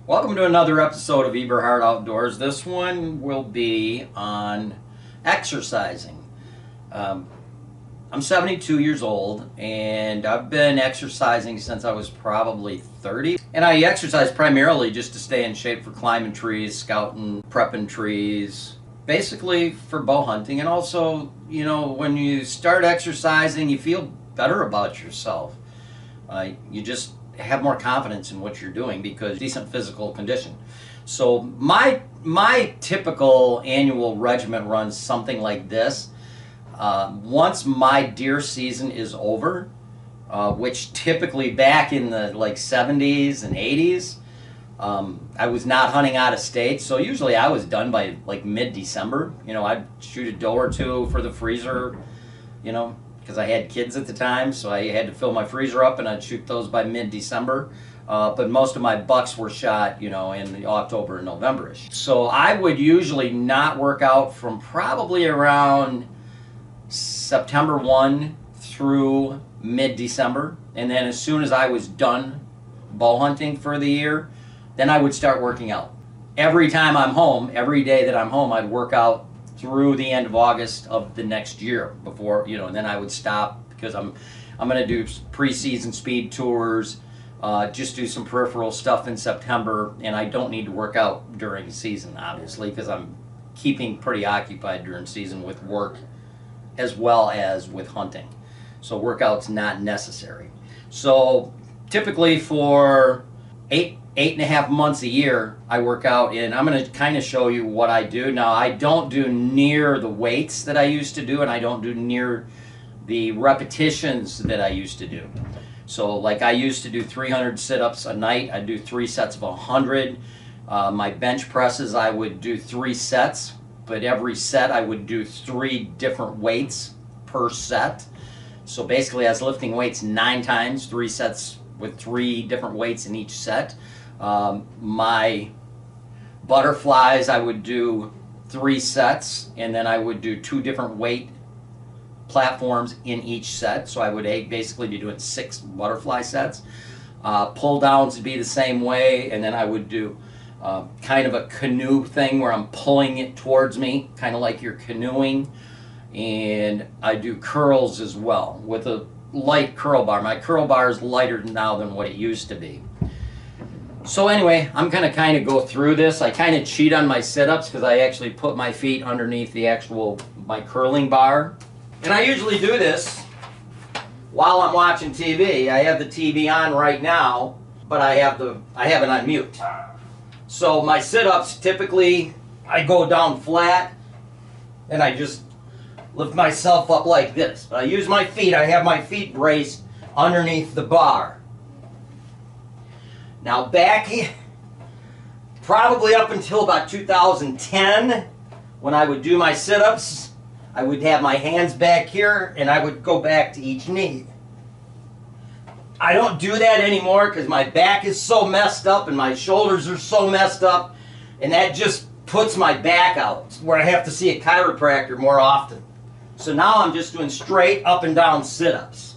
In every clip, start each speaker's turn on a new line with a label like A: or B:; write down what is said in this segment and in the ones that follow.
A: Welcome to another episode of Eberhart Outdoors. This one will be on exercising. Um, I'm 72 years old and I've been exercising since I was probably 30. And I exercise primarily just to stay in shape for climbing trees, scouting, prepping trees, basically for bow hunting. And also, when you start exercising, you feel better about yourself. You just have more confidence in what you're doing because decent physical condition. So my typical annual regimen runs something like this. Once my deer season is over, which typically back in the 70s and 80s, I was not hunting out of state, so usually I was done by mid-December. I'd shoot a doe or two for the freezer, because I had kids at the time, so I had to fill my freezer up, and I'd shoot those by mid-December. But most of my bucks were shot, in the October and November-ish. So I would usually not work out from probably around September 1 through mid-December. And then as soon as I was done bow hunting for the year, then I would start working out. Every time I'm home, every day that I'm home, I'd work out through the end of August of the next year before, and then I would stop because I'm going to do pre-season speed tours, just do some peripheral stuff in September, and I don't need to work out during the season, obviously, because I'm keeping pretty occupied during season with work as well as with hunting. So workout's not necessary. So typically for eight and a half months a year, I work out, and I'm going to kind of show you what I do. Now, I don't do near the weights that I used to do, and I don't do near the repetitions that I used to do. So I used to do 300 sit-ups a night. I do 3 sets of 100. My bench presses, I would do 3 sets, but every set I would do 3 different weights per set. So basically I was lifting weights 9 times, 3 sets with 3 different weights in each set. My butterflies, I would do 3 sets, and then I would do 2 different weight platforms in each set. So I would basically be doing 6 butterfly sets. Pull downs would be the same way, and then I would do kind of a canoe thing where I'm pulling it towards me, kind of like you're canoeing. And I do curls as well with a light curl bar. My curl bar is lighter now than what it used to be. So anyway, I'm going to kind of go through this. I kind of cheat on my sit-ups because I actually put my feet underneath my curling bar. And I usually do this while I'm watching TV. I have the TV on right now, but I have it on mute. So my sit-ups, typically I go down flat and I just lift myself up like this. But I use my feet. I have my feet braced underneath the bar. Now back, probably up until about 2010, when I would do my sit-ups, I would have my hands back here and I would go back to each knee. I don't do that anymore because my back is so messed up and my shoulders are so messed up, and that just puts my back out where I have to see a chiropractor more often. So now I'm just doing straight up and down sit-ups.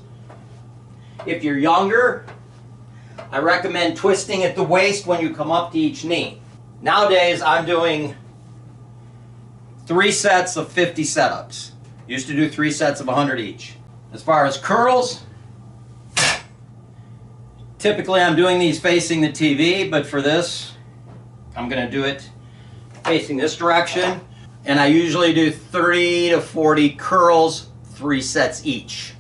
A: If you're younger, I recommend twisting at the waist when you come up to each knee. Nowadays, I'm doing 3 sets of 50 setups. Used to do 3 sets of 100 each. As far as curls, typically I'm doing these facing the TV, but for this, I'm going to do it facing this direction. And I usually do 30 to 40 curls, 3 sets each.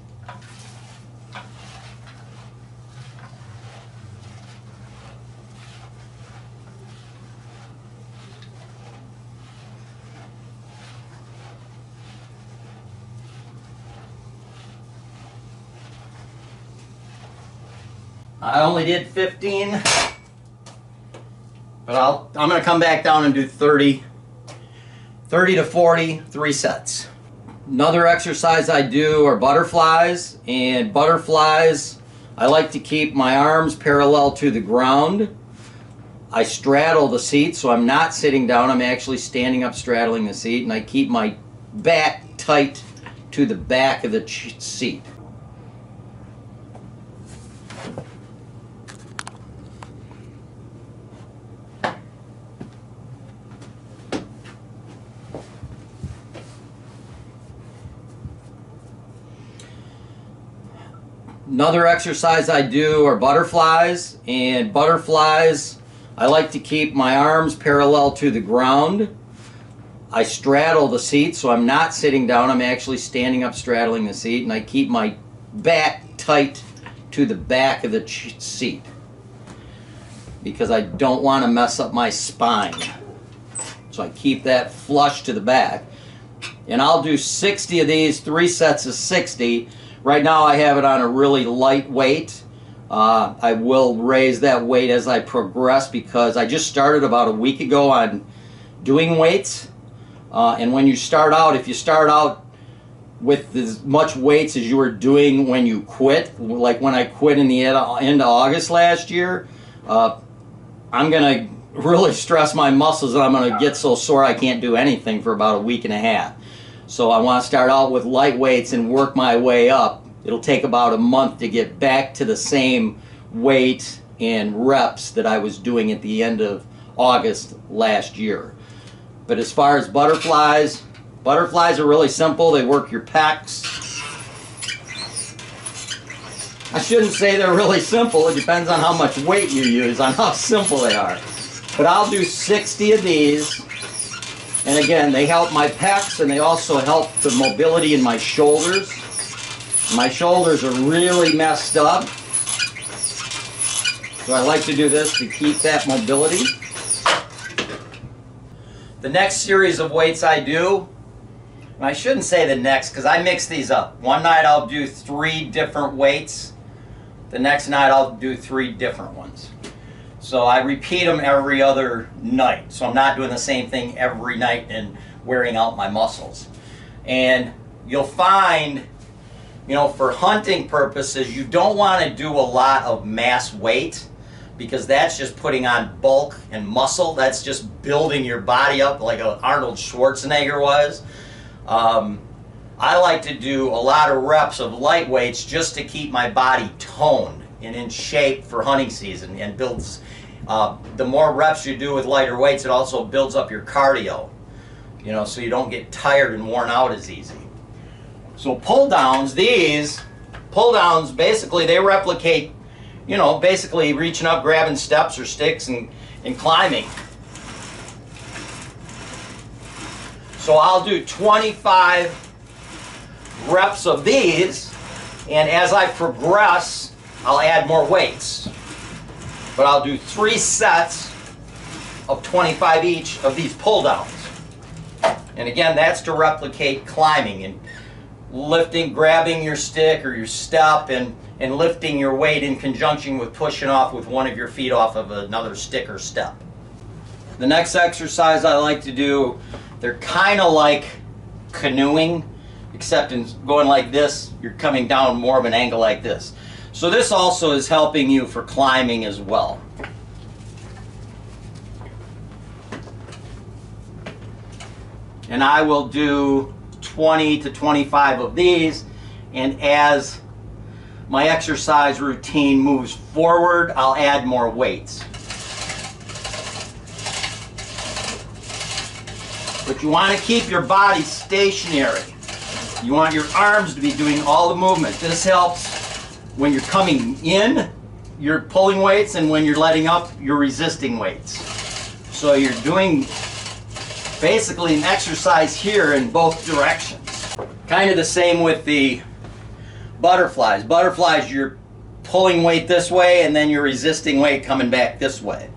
A: I only did 15, but I'm going to come back down and do 30 to 40, 3 sets. Another exercise I do are butterflies, and butterflies, I like to keep my arms parallel to the ground. I straddle the seat, so I'm not sitting down, I'm actually standing up straddling the seat, and I keep my back tight to the back of the seat. Another exercise I do are butterflies, and butterflies, I like to keep my arms parallel to the ground. I straddle the seat, so I'm not sitting down, I'm actually standing up straddling the seat, and I keep my back tight to the back of the seat because I don't want to mess up my spine. So I keep that flush to the back. And I'll do 60 of these, 3 sets of 60. Right now I have it on a really light weight. I will raise that weight as I progress because I just started about a week ago on doing weights. And when you start out, if you start out with as much weights as you were doing when you quit, like when I quit in the end of August last year, I'm going to really stress my muscles and I'm going to get so sore I can't do anything for about a week and a half. So I want to start out with light weights and work my way up. It'll take about a month to get back to the same weight and reps that I was doing at the end of August last year. But as far as butterflies, butterflies are really simple. They work your pecs. I shouldn't say they're really simple. It depends on how much weight you use, on how simple they are. But I'll do 60 of these. And again, they help my pecs and they also help the mobility in my shoulders. My shoulders are really messed up. So I like to do this to keep that mobility. The next series of weights I do, and I shouldn't say the next because I mix these up. One night I'll do 3 different weights. The next night I'll do 3 different ones. So I repeat them every other night. So I'm not doing the same thing every night and wearing out my muscles. And you'll find, you know, for hunting purposes, you don't want to do a lot of mass weight because that's just putting on bulk and muscle. That's just building your body up like Arnold Schwarzenegger was. I like to do a lot of reps of light weights just to keep my body toned and in shape for hunting season, and builds, the more reps you do with lighter weights, it also builds up your cardio, you know, so you don't get tired and worn out as easy. So pull downs, these pull downs, basically they replicate, you know, basically reaching up, grabbing steps or sticks and climbing. So I'll do 25 reps of these, and as I progress, I'll add more weights. But I'll do 3 sets of 25 each of these pull downs. And again, that's to replicate climbing and lifting, grabbing your stick or your step and lifting your weight in conjunction with pushing off with one of your feet off of another stick or step. The next exercise I like to do, they're kind of like canoeing, except in going like this, you're coming down more of an angle like this. So this also is helping you for climbing as well. And I will do 20 to 25 of these, and as my exercise routine moves forward, I'll add more weights. But you want to keep your body stationary. You want your arms to be doing all the movement. This helps when you're coming in, you're pulling weights, and when you're letting up, you're resisting weights. So you're doing basically an exercise here in both directions. Kind of the same with the butterflies. Butterflies, you're pulling weight this way and then you're resisting weight coming back this way.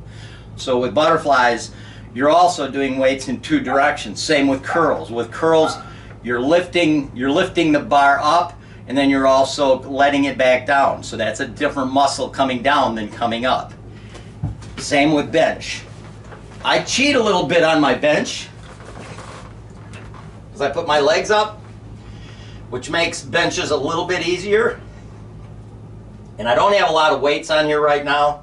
A: So with butterflies, you're also doing weights in 2 directions. Same with curls. With curls, you're lifting the bar up and then you're also letting it back down. So that's a different muscle coming down than coming up. Same with bench. I cheat a little bit on my bench because I put my legs up, which makes benches a little bit easier. And I don't have a lot of weights on here right now,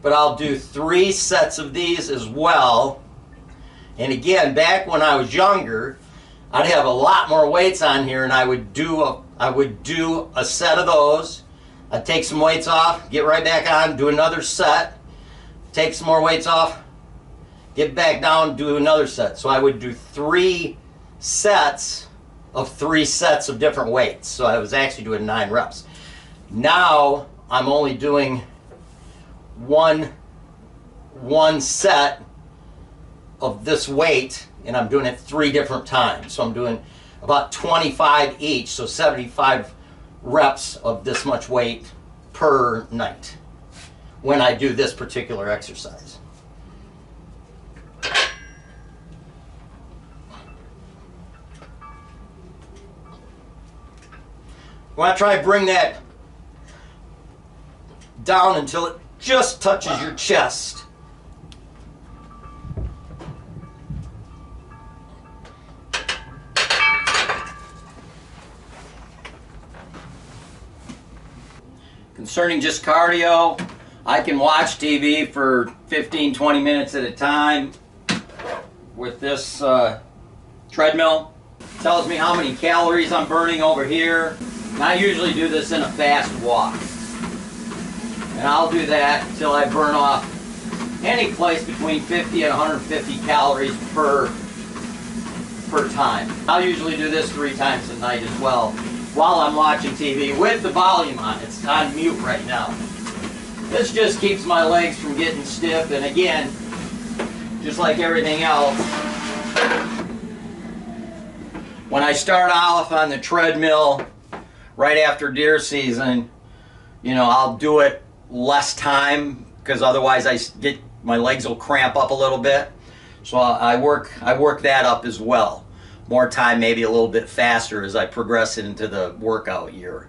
A: but I'll do 3 sets of these as well. And again, back when I was younger, I'd have a lot more weights on here, and I would do a set of those. I'd take some weights off, get right back on, do another set, take some more weights off, get back down, do another set. So I would do 3 sets of 3 sets of different weights. So I was actually doing 9 reps. Now I'm only doing one set of this weight, and I'm doing it 3 different times. So I'm doing about 25 each, so 75 reps of this much weight per night when I do this particular exercise. You want to try to bring that down until it just touches your chest. Concerning just cardio, I can watch TV for 15-20 minutes at a time with this treadmill. It tells me how many calories I'm burning over here. And I usually do this in a fast walk. And I'll do that until I burn off any place between 50 and 150 calories per time. I'll usually do this 3 times a night as well while I'm watching TV with the volume on. It's on mute right now. This just keeps my legs from getting stiff, and again, just like everything else, when I start off on the treadmill right after deer season, you know, I'll do it less time because otherwise my legs will cramp up a little bit. So I work that up as well. More time, maybe a little bit faster as I progress into the workout year.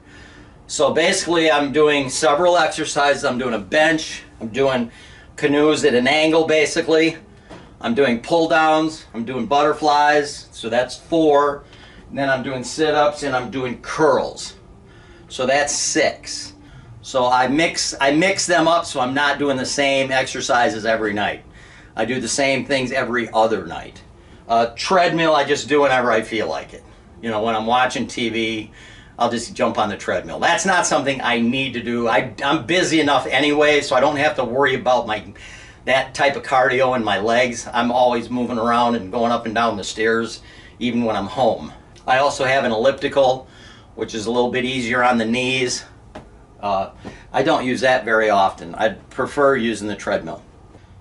A: So basically I'm doing several exercises. I'm doing a bench, I'm doing canoes at an angle basically. I'm doing pull downs, I'm doing butterflies, so that's 4. And then I'm doing sit-ups and I'm doing curls. So that's 6. So I mix them up so I'm not doing the same exercises every night. I do the same things every other night. Treadmill, I just do whenever I feel like it. You know, when I'm watching TV, I'll just jump on the treadmill. That's not something I need to do. I'm busy enough anyway, so I don't have to worry about that type of cardio in my legs. I'm always moving around and going up and down the stairs, even when I'm home. I also have an elliptical, which is a little bit easier on the knees. I don't use that very often. I'd prefer using the treadmill.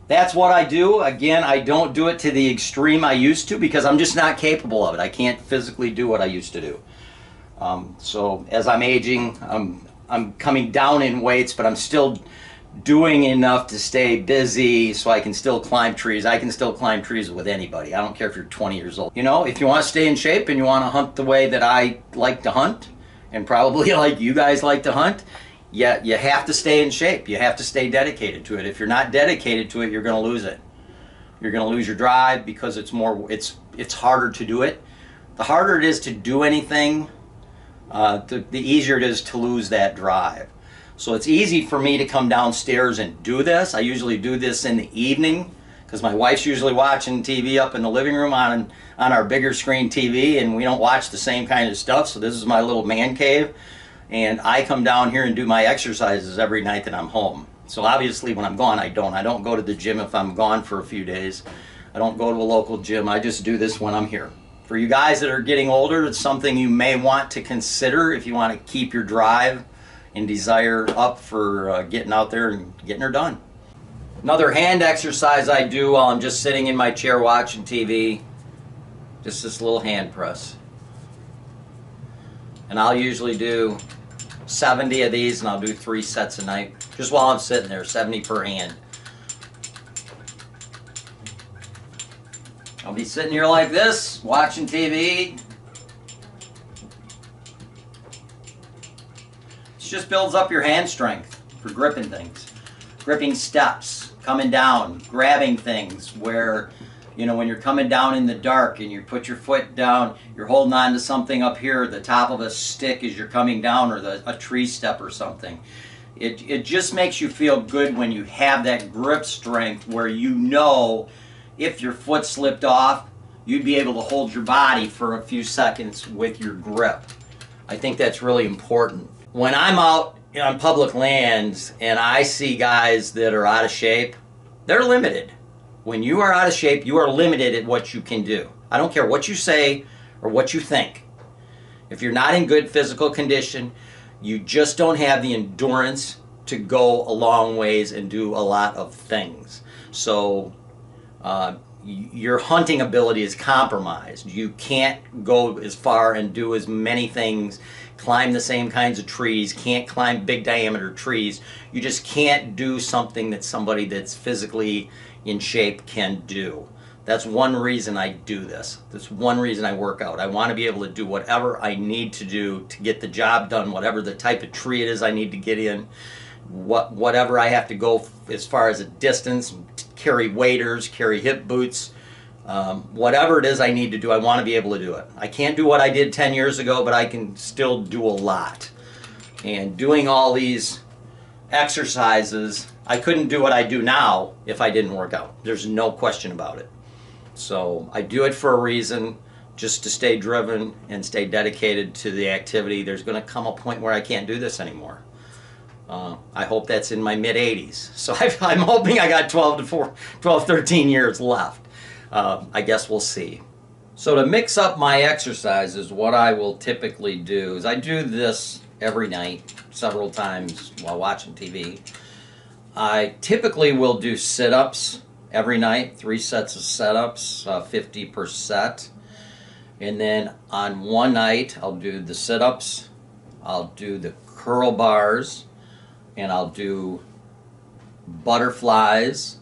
A: That's what I do. Again, I don't do it to the extreme I used to because I'm just not capable of it. I can't physically do what I used to do. So as I'm aging, I'm coming down in weights, but I'm still doing enough to stay busy so I can still climb trees. I can still climb trees with anybody. I don't care if you're 20 years old. You know, if you want to stay in shape and you want to hunt the way that I like to hunt, and probably like you guys like to hunt, yeah, you have to stay in shape. You have to stay dedicated to it. If you're not dedicated to it, you're going to lose it. You're going to lose your drive because it's harder to do it. The harder it is to do anything, the easier it is to lose that drive. So it's easy for me to come downstairs and do this. I usually do this in the evening because my wife's usually watching TV up in the living room on our bigger screen TV, and we don't watch the same kind of stuff. So this is my little man cave. And I come down here and do my exercises every night that I'm home. So obviously when I'm gone, I don't go to the gym if I'm gone for a few days. I don't go to a local gym. I just do this when I'm here. For you guys that are getting older, it's something you may want to consider if you want to keep your drive and desire up for getting out there and getting her done. Another hand exercise I do while I'm just sitting in my chair watching TV, just this little hand press. And I'll usually do 70 of these, and I'll do 3 sets a night, just while I'm sitting there, 70 per hand. I'll be sitting here like this, watching TV. It just builds up your hand strength for gripping things. Gripping steps, coming down, grabbing things where, you know, when you're coming down in the dark and you put your foot down, you're holding on to something up here, the top of a stick as you're coming down, or a tree step or something. It just makes you feel good when you have that grip strength where you know if your foot slipped off, you'd be able to hold your body for a few seconds with your grip. I think that's really important. When I'm out on public lands and I see guys that are out of shape, they're limited. When you are out of shape, you are limited at what you can do. I don't care what you say or what you think. If you're not in good physical condition, You just don't have the endurance to go a long ways and do a lot of things. So your hunting ability is compromised. You can't go as far and do as many things, climb the same kinds of trees, can't climb big diameter trees. You just can't do something that somebody that's physically in shape can do. That's one reason I do this. That's one reason I work out. I want to be able to do whatever I need to do to get the job done, whatever the type of tree it is I need to get in, whatever I have to go as far as a distance, carry waders, carry hip boots, whatever it is I need to do, I want to be able to do it. I can't do what I did 10 years ago, but I can still do a lot. And doing all these exercises, I couldn't do what I do now if I didn't work out. There's no question about it. So I do it for a reason, just to stay driven and stay dedicated to the activity. There's going to come a point where I can't do this anymore. I hope that's in my mid-80s. So I'm hoping I got 12, 13 years left. I guess we'll see. So to mix up my exercises, what I will typically do is I do this every night, several times while watching TV. I typically will do sit-ups every night, 3 sets of sit-ups, 50 per set. And then on one night, I'll do the sit-ups, I'll do the curl bars, and I'll do butterflies,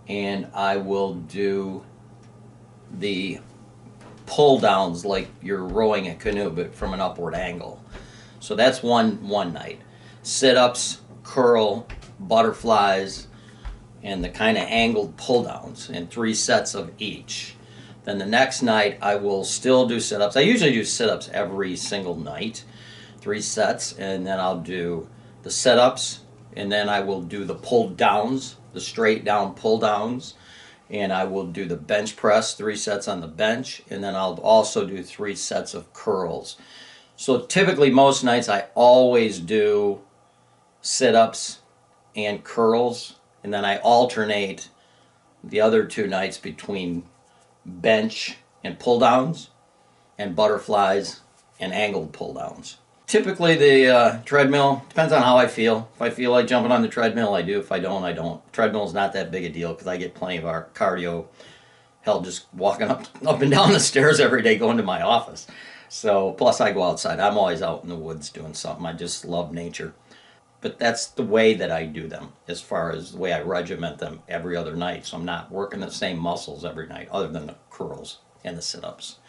A: and I will do the pull downs like you're rowing a canoe but from an upward angle. So that's one night. Sit-ups, curl, butterflies, and the kind of angled pull downs, and 3 sets of each. Then the next night I will still do sit-ups. I usually do sit-ups every single night, 3 sets, and then I'll do the sit-ups, and then I will do the pull downs, the straight down pull downs, and I will do the bench press, 3 sets on the bench, and then I'll also do 3 sets of curls. So typically most nights I always do sit-ups and curls, and then I alternate the other 2 nights between bench and pull downs and butterflies and angled pull downs. Typically the treadmill, depends on how I feel. If I feel like jumping on the treadmill, I do. If I don't, I don't. Treadmill's not that big a deal because I get plenty of our cardio. Hell, just walking up and down the stairs every day going to my office. So, plus I go outside. I'm always out in the woods doing something. I just love nature. But that's the way that I do them, as far as the way I regiment them every other night. So I'm not working the same muscles every night, other than the curls and the sit-ups.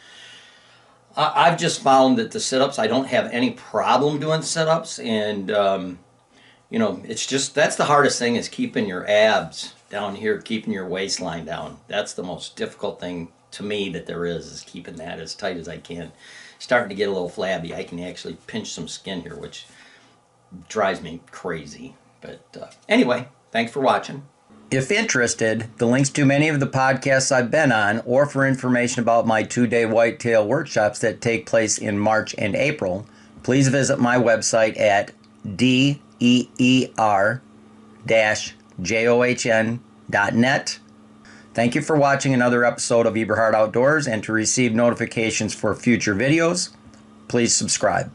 A: I've just found that the sit-ups, I don't have any problem doing sit-ups, and you know, it's just, that's the hardest thing, is keeping your abs down here, keeping your waistline down. That's the most difficult thing to me that there is keeping that as tight as I can. Starting to get a little flabby. I can actually pinch some skin here, which drives me crazy. But anyway, thanks for watching. If interested, the links to many of the podcasts I've been on, or for information about my 2-day whitetail workshops that take place in March and April, please visit my website at deer-john.net. Thank you for watching another episode of Eberhart Outdoors, and to receive notifications for future videos, please subscribe.